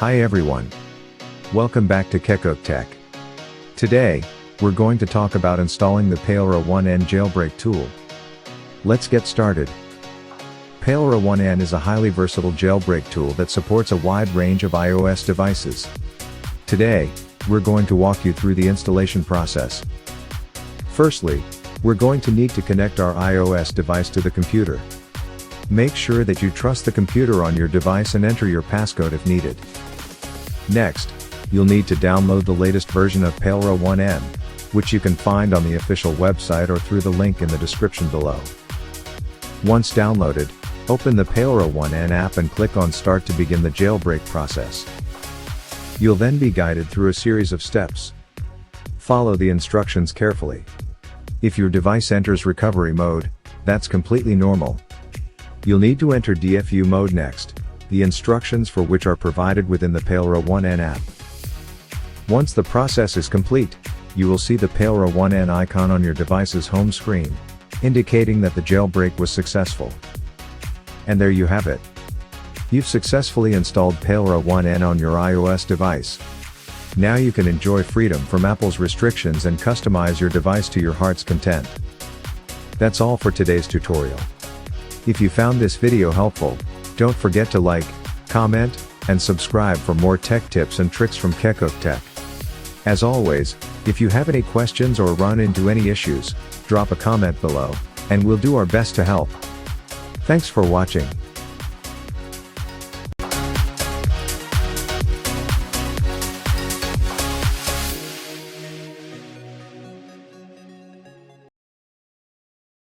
Hi everyone. Welcome back to Kekok Tech. Today, we're going to talk about installing the Palera1n Jailbreak tool. Let's get started. Palera1n is a highly versatile jailbreak tool that supports a wide range of iOS devices. Today, we're going to walk you through the installation process. Firstly, we're going to need to connect our iOS device to the computer. Make sure that you trust the computer on your device and enter your passcode if needed. Next, you'll need to download the latest version of Palera1n, which you can find on the official website or through the link in the description below. Once downloaded, open the Palera1n app and click on Start to begin the jailbreak process. You'll then be guided through a series of steps. Follow the instructions carefully. If your device enters recovery mode, that's completely normal. You'll need to enter DFU mode next, the instructions for which are provided within the Palera1n app. Once the process is complete, you will see the Palera1n icon on your device's home screen, indicating that the jailbreak was successful. And there you have it. You've successfully installed Palera1n on your iOS device. Now you can enjoy freedom from Apple's restrictions and customize your device to your heart's content. That's all for today's tutorial. If you found this video helpful, don't forget to like, comment, and subscribe for more tech tips and tricks from Kekok Tech. As always, if you have any questions or run into any issues, drop a comment below, and we'll do our best to help. Thanks for watching.